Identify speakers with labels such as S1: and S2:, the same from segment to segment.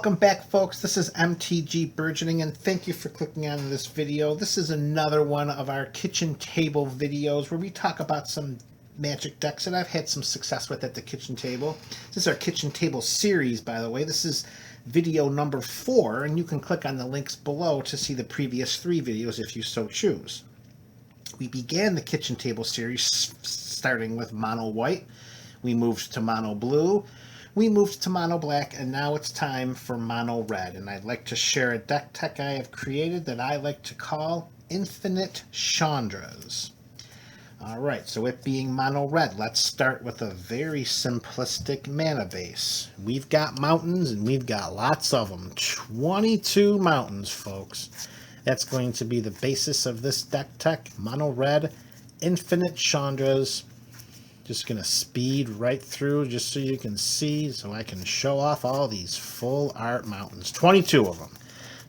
S1: Welcome back, folks. This is MTG Burgeoning, and thank you for clicking on this video. This is another one of our kitchen table videos where we talk about some Magic decks that I've had some success with at the kitchen table. This is our kitchen table series, by the way. This is video number 4, and you can click on the links below to see the previous 3 videos if you so choose. We began the kitchen table series starting with mono white. We moved to mono blue. We moved to mono black, and now it's time for mono red. And I'd like to share a deck tech I have created that I like to call Infinite Chandras. Alright, so it being mono red, let's start with a very simplistic mana base. We've got mountains, and we've got lots of them. 22 mountains, folks. That's going to be the basis of this deck tech. Mono red, Infinite Chandras. Just going to speed right through just so you can see, so I can show off all these full art mountains. 22 of them.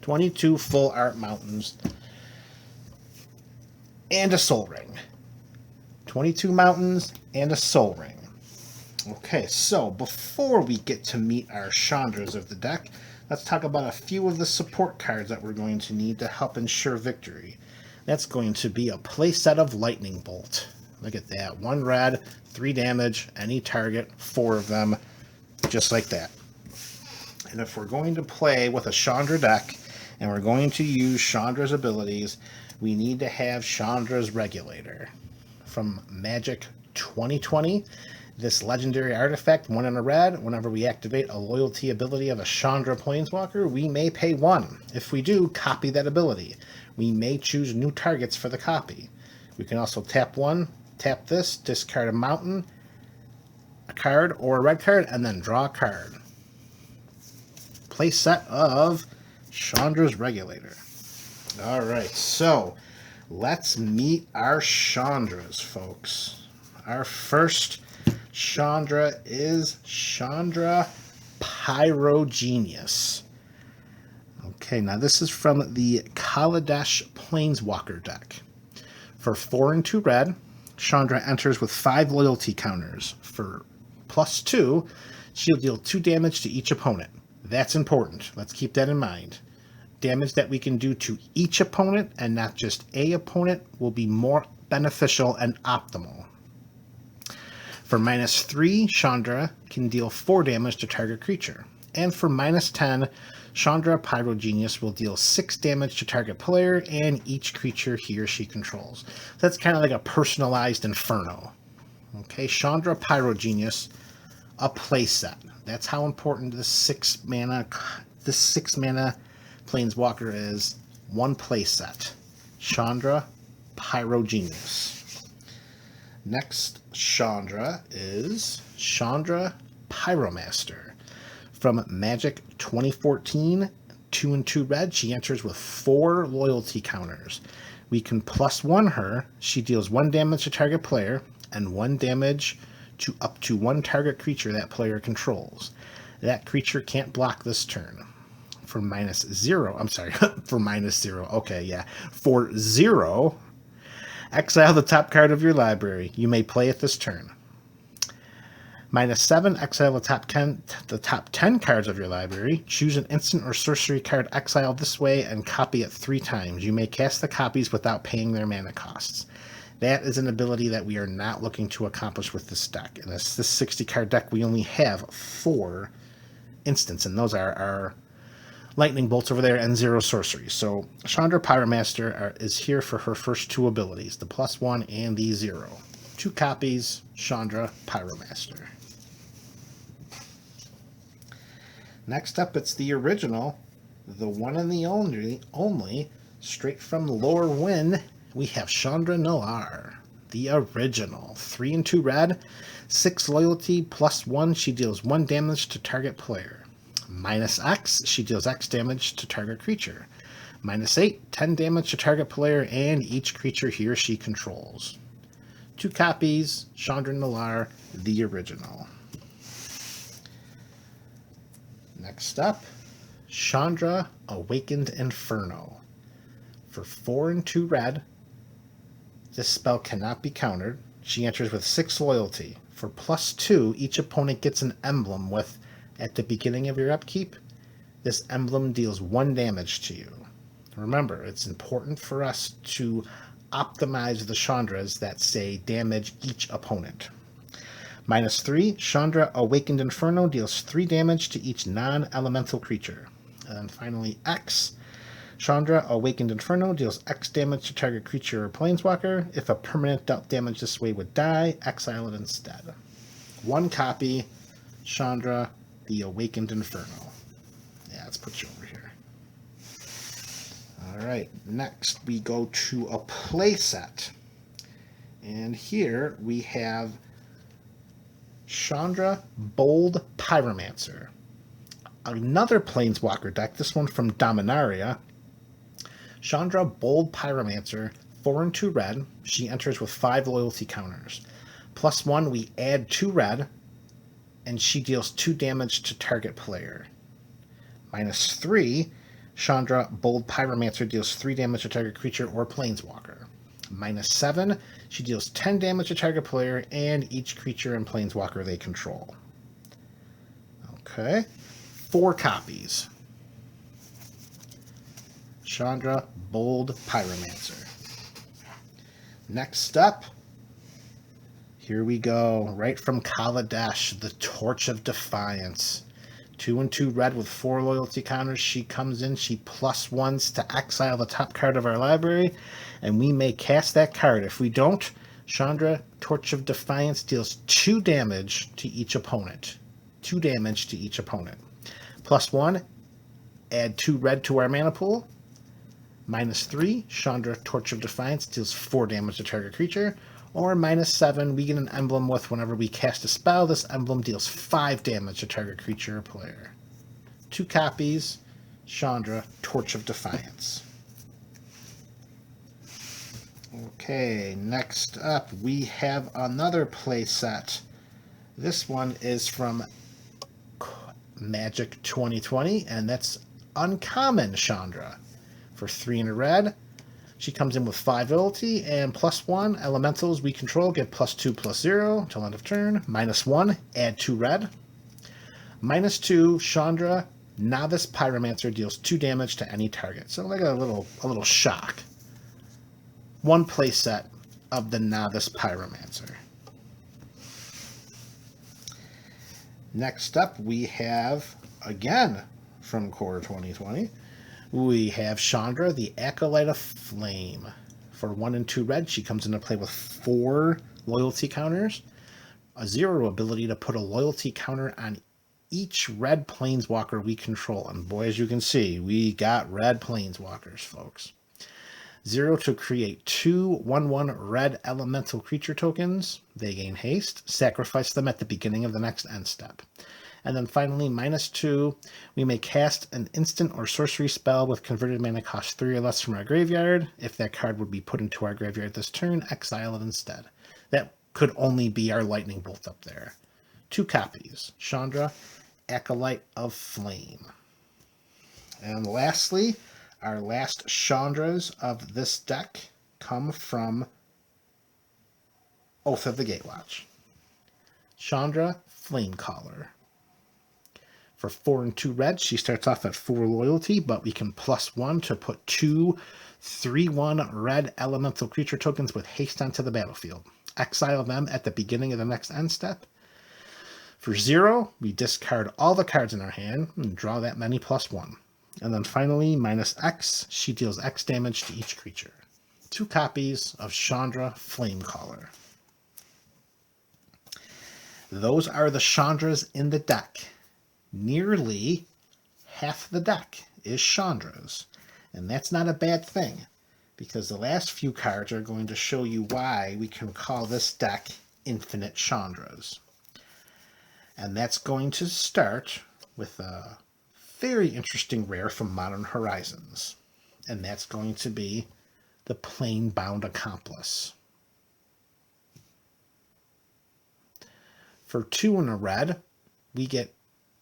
S1: 22 full art mountains. And a soul ring. 22 mountains and a soul ring. Okay, so before we get to meet our Chandras of the deck, let's talk about a few of the support cards that we're going to need to help ensure victory. That's going to be a playset of Lightning Bolt. Look at that. 1 red, 3 damage, any target, 4 of them, just like that. And if we're going to play with a Chandra deck, and we're going to use Chandra's abilities, we need to have Chandra's Regulator. From Magic 2020, this legendary artifact, 1 and a red, whenever we activate a loyalty ability of a Chandra planeswalker, we may pay 1. If we do, copy that ability. We may choose new targets for the copy. We can also tap 1, tap this, discard a mountain, a card, or a red card, and then draw a card. Play set of Chandra's Regulator. Alright, so let's meet our Chandras, folks. Our first Chandra is Chandra Pyrogenius. Okay, now this is from the Kaladesh Planeswalker deck. For 4 and 2 red, Chandra enters with 5 loyalty counters. For +2, she'll deal 2 damage to each opponent. That's important. Let's keep that in mind. Damage that we can do to each opponent and not just a opponent will be more beneficial and optimal. For -3, Chandra can deal 4 damage to target creature. And for -10, Chandra Pyrogenius will deal 6 damage to target player and each creature he or she controls. So that's kind of like a personalized Inferno. Okay, Chandra Pyrogenius, a playset. That's how important this 6 mana planeswalker is. 1 playset. Chandra Pyrogenius. Next Chandra is Chandra Pyromaster. From Magic 2014, 2 and 2 red, she enters with 4 loyalty counters. We can +1 her. She deals 1 damage to target player and 1 damage to up to 1 target creature that player controls. That creature can't block this turn. For -0, for -0, okay, yeah. For 0, exile the top card of your library. You may play it this turn. -7, exile the top 10 cards of your library. Choose an instant or sorcery card exiled this way and copy it 3 times. You may cast the copies without paying their mana costs. That is an ability that we are not looking to accomplish with this deck. In this 60-card deck, we only have 4 instants, and those are our lightning bolts over there and 0 sorcery. So Chandra Pyromaster is here for her first 2 abilities, the +1 and the 0. 2 copies, Chandra Pyromaster. Next up, it's the original, the one and the only, straight from Lorwyn, we have Chandra Noir, the original. 3 and 2 red, 6 loyalty, +1, she deals 1 damage to target player. -X, she deals X damage to target creature. -8, 10 damage to target player and each creature he or she controls. 2 copies, Chandra Noir, the original. Next up, Chandra Awakened Inferno. For 4 and 2 red, this spell cannot be countered. She enters with 6 loyalty. For +2, each opponent gets an emblem with, at the beginning of your upkeep, this emblem deals 1 damage to you. Remember, it's important for us to optimize the Chandras that say damage each opponent. -3, Chandra Awakened Inferno deals 3 damage to each non-elemental creature. And then finally X, Chandra Awakened Inferno deals X damage to target creature or planeswalker. If a permanent dealt damage this way would die, exile it instead. 1 copy, Chandra the Awakened Inferno. Yeah, let's put you over here. Alright, next we go to a playset. And here we have Chandra Bold Pyromancer. Another Planeswalker deck, this one from Dominaria. Chandra Bold Pyromancer, 4 and 2 red. She enters with 5 loyalty counters. +1, we add 2 red, and she deals 2 damage to target player. -3, Chandra Bold Pyromancer deals 3 damage to target creature or planeswalker. -7, she deals 10 damage to target player and each creature and planeswalker they control. Okay, 4 copies. Chandra Bold Pyromancer. Next up, here we go, right from Kaladesh, the Torch of Defiance. 2 and 2 red with 4 loyalty counters. She comes in, she +1s to exile the top card of our library, and we may cast that card. If we don't, Chandra Torch of Defiance deals 2 damage to each opponent. 2 damage to each opponent. +1, add 2 red to our mana pool. -3, Chandra Torch of Defiance deals 4 damage to target creature. Or -7, we get an emblem with whenever we cast a spell, this emblem deals 5 damage to target creature or player. 2 copies, Chandra Torch of Defiance. Okay, next up we have another playset. This one is from Magic 2020, and that's Uncommon Chandra. For 3 and a red, she comes in with 5 loyalty, and +1, elementals we control get +2/+0 till end of turn. -1, add 2 red. -2, Chandra Novice Pyromancer deals 2 damage to any target. So like a little shock. 1 playset of the Novice Pyromancer. Next up we have, again from Core 2020, we have Chandra, the Acolyte of Flame. For 1 and 2 red, she comes into play with 4 loyalty counters. A 0 ability to put a loyalty counter on each red planeswalker we control. And boy, as you can see, we got red planeswalkers, folks. 0 to create 2 1/1 red elemental creature tokens. They gain haste. Sacrifice them at the beginning of the next end step. And then finally, -2, we may cast an instant or sorcery spell with converted mana cost 3 or less from our graveyard. If that card would be put into our graveyard this turn, exile it instead. That could only be our lightning bolt up there. 2 copies. Chandra, Acolyte of Flame. And lastly, our last Chandras of this deck come from Oath of the Gatewatch. Chandra, Flamecaller. For 4 and 2 red, she starts off at 4 loyalty, but we can +1 to put 2 3/1 red elemental creature tokens with haste onto the battlefield. Exile them at the beginning of the next end step. For 0, we discard all the cards in our hand and draw that many +1. And then finally, -X, she deals X damage to each creature. 2 copies of Chandra Flamecaller. Those are the Chandras in the deck. Nearly half the deck is Chandras, and that's not a bad thing, because the last few cards are going to show you why we can call this deck Infinite Chandras. And that's going to start with a very interesting rare from Modern Horizons, and that's going to be the Planebound Accomplice. For 2 and a red, we get,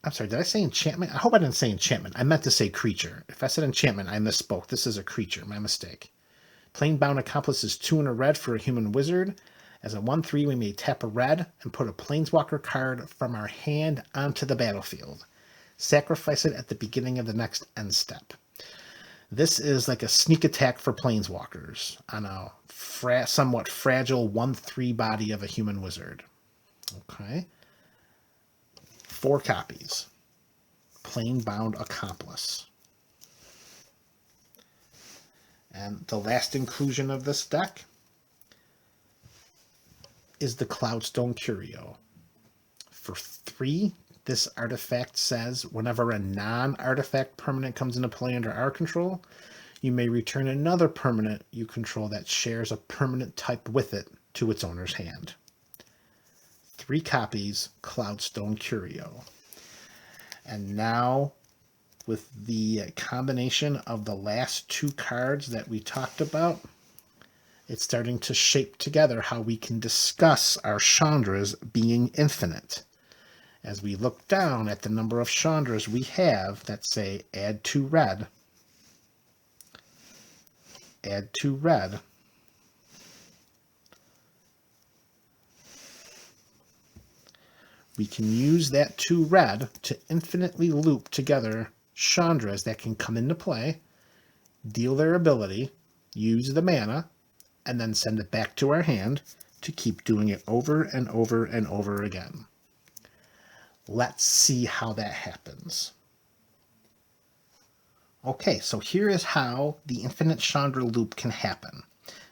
S1: I'm sorry, did I say enchantment? I hope I didn't say enchantment. I meant to say creature. If I said enchantment, I misspoke. This is a creature, my mistake. Planebound Accomplice is 2 and a red for a human wizard. As a 1/3, we may tap a red and put a planeswalker card from our hand onto the battlefield. Sacrifice it at the beginning of the next end step. This is like a sneak attack for planeswalkers on a somewhat fragile 1/3 body of a human wizard. Okay. 4 copies. Planebound Accomplice. And the last inclusion of this deck is the Cloudstone Curio. For 3, this artifact says whenever a non-artifact permanent comes into play under our control, you may return another permanent you control that shares a permanent type with it to its owner's hand. 3 copies, Cloudstone Curio. And now, with the combination of the last 2 cards that we talked about, it's starting to shape together how we can discuss our Chandras being infinite. As we look down at the number of Chandras we have that say add 2 red, add 2 red, we can use that 2 red to infinitely loop together Chandras that can come into play, deal their ability, use the mana, and then send it back to our hand to keep doing it over and over and over again. Let's see how that happens. Okay, so here is how the infinite Chandra loop can happen.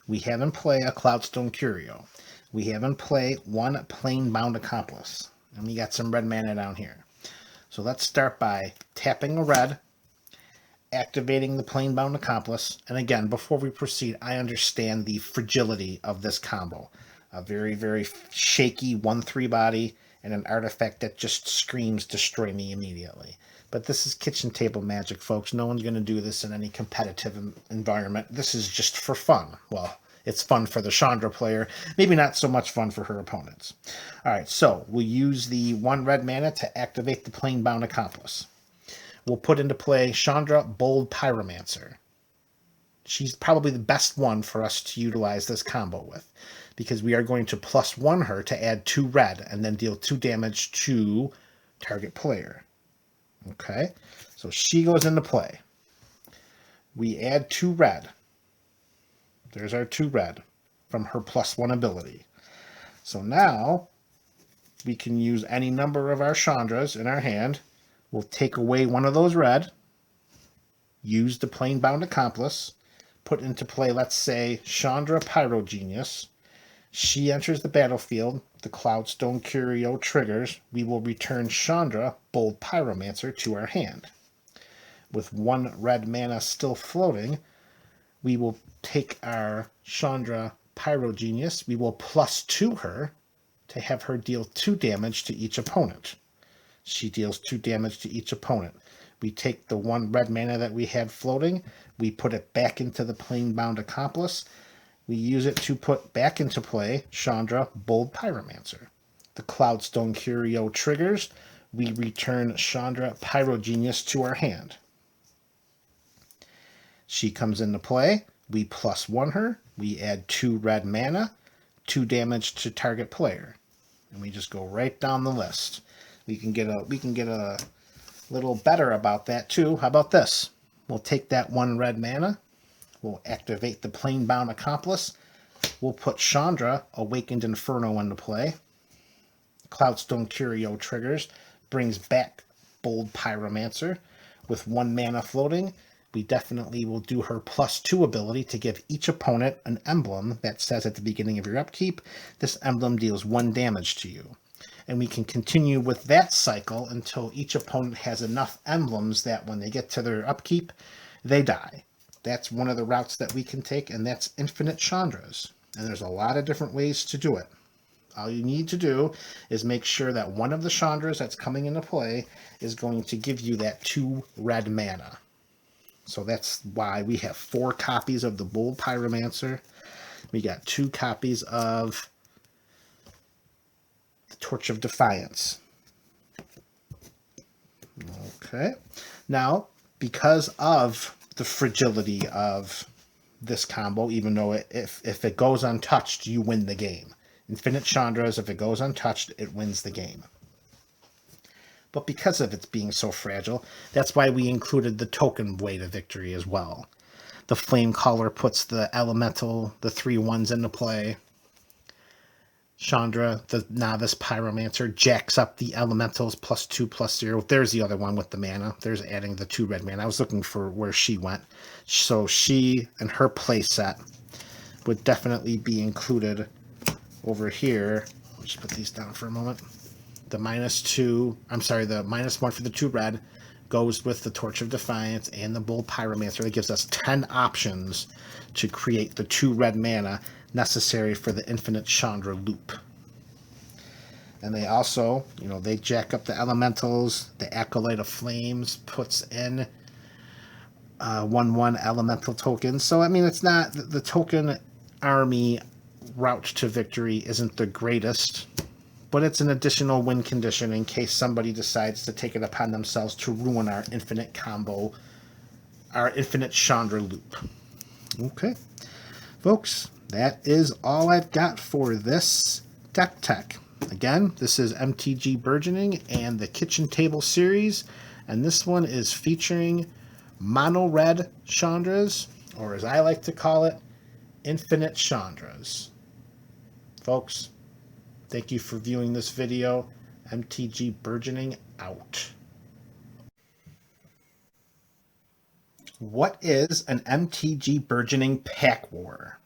S1: We have in play a Cloudstone Curio. We have in play 1 Planebound Accomplice. And we got some red mana down here. So let's start by tapping a red, activating the Planebound Accomplice. And again, before we proceed, I understand the fragility of this combo. A very, very shaky 1/3 body and an artifact that just screams destroy me immediately. But this is kitchen table magic, folks. No one's going to do this in any competitive environment. This is just for fun. Well, it's fun for the Chandra player. Maybe not so much fun for her opponents. All right, so we'll use the 1 red mana to activate the Planebound Accomplice. We'll put into play Chandra Bold Pyromancer. She's probably the best one for us to utilize this combo with, because we are going to +1 her to add 2 red and then deal 2 damage to target player. Okay, so she goes into play. We add 2 red. There's our 2 red from her +1 ability. So now we can use any number of our Chandras in our hand. We'll take away one of those red, use the Planebound Accomplice, put into play, let's say, Chandra Pyrogenius. She enters the battlefield. The Cloudstone Curio triggers. We will return Chandra Bold Pyromancer to our hand. With 1 red mana still floating, we will take our Chandra Pyrogenius. We will +2 her to have her deal 2 damage to each opponent. She deals 2 damage to each opponent. We take the 1 red mana that we had floating. We put it back into the Planebound Accomplice. We use it to put back into play Chandra Bold Pyromancer. The Cloudstone Curio triggers. We return Chandra Pyrogenius to our hand. She comes into play. We +1 her. We add 2 red mana, 2 damage to target player, and we just go right down the list. We can get a little better about that too. How about this? We'll take that 1 red mana. We'll activate the Planebound Accomplice. We'll put Chandra Awakened Inferno into play. Cloudstone Curio triggers, brings back Bold Pyromancer. With 1 mana floating, we definitely will do her +2 ability to give each opponent an emblem that says at the beginning of your upkeep, this emblem deals 1 damage to you. And we can continue with that cycle until each opponent has enough emblems that when they get to their upkeep, they die. That's one of the routes that we can take, and that's infinite Chandras. And there's a lot of different ways to do it. All you need to do is make sure that one of the Chandras that's coming into play is going to give you that 2 red mana. So that's why we have 4 copies of the Bold Pyromancer. We got 2 copies of the Torch of Defiance. Okay. Now, because of the fragility of this combo, even though if it goes untouched, you win the game. Infinite Chandras, if it goes untouched, it wins the game. but because of its being so fragile, that's why we included the token Way to Victory as well. The Flame Caller puts the elemental, the 3/1s into play. Chandra, the Novice Pyromancer, jacks up the elementals +2/+0. There's the other one with the mana. There's adding the 2 red mana. I was looking for where she went. So she and her play set would definitely be included over here. I'll just put these down for a moment. The the -1 for the 2 red goes with the Torch of Defiance and the Bull Pyromancer. That gives us 10 options to create the 2 red mana necessary for the Infinite Chandra loop. And they also, they jack up the elementals. The Acolyte of Flames puts in 1/1 elemental tokens. So, I mean, it's not the token army route to victory isn't the greatest, but it's an additional win condition in case somebody decides to take it upon themselves to ruin our infinite combo, our Infinite Chandra loop. Okay, folks, that is all I've got for this deck tech. Again, this is MTG Burgeoning and the Kitchen Table series, and this one is featuring mono red Chandras, or as I like to call it, Infinite Chandras. Folks, thank you for viewing this video. MTG Burgeoning out. What is an MTG Burgeoning Pack War?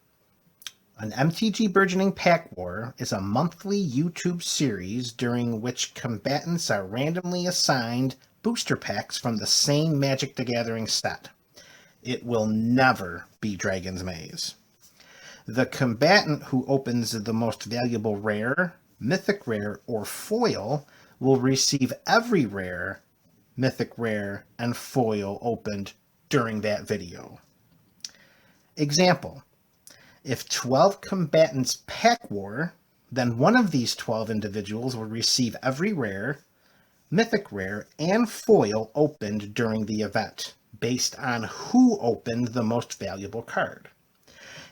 S1: An MTG Burgeoning Pack War is a monthly YouTube series during which combatants are randomly assigned booster packs from the same Magic the Gathering set. It will never be Dragon's Maze. The combatant who opens the most valuable rare, mythic rare, or foil will receive every rare, mythic rare, and foil opened during that video. Example: if 12 combatants pack war, then one of these 12 individuals will receive every rare, mythic rare, and foil opened during the event, based on who opened the most valuable card.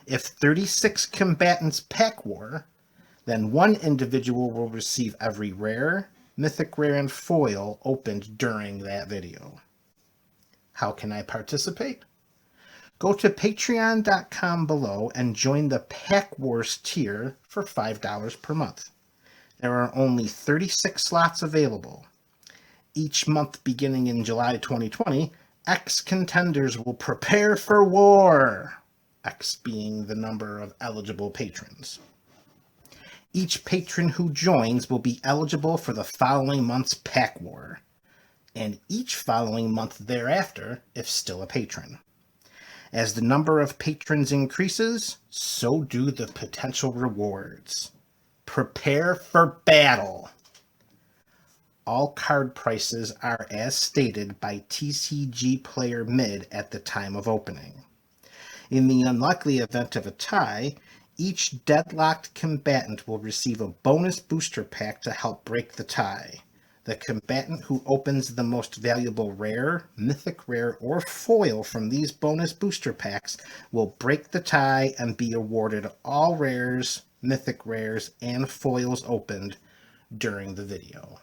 S1: If 36 combatants pack war, then one individual will receive every rare, mythic rare, and foil opened during that video. How can I participate? Go to patreon.com below and join the Pack Wars tier for $5 per month. There are only 36 slots available. Each month beginning in July 2020, X contenders will prepare for war, X being the number of eligible patrons. Each patron who joins will be eligible for the following month's Pack War, and each following month thereafter if still a patron. As the number of patrons increases, so do the potential rewards. Prepare for battle. All card prices are as stated by TCG Player Mid at the time of opening. In the unlikely event of a tie, each deadlocked combatant will receive a bonus booster pack to help break the tie. The combatant who opens the most valuable rare, mythic rare, or foil from these bonus booster packs will break the tie and be awarded all rares, mythic rares, and foils opened during the video.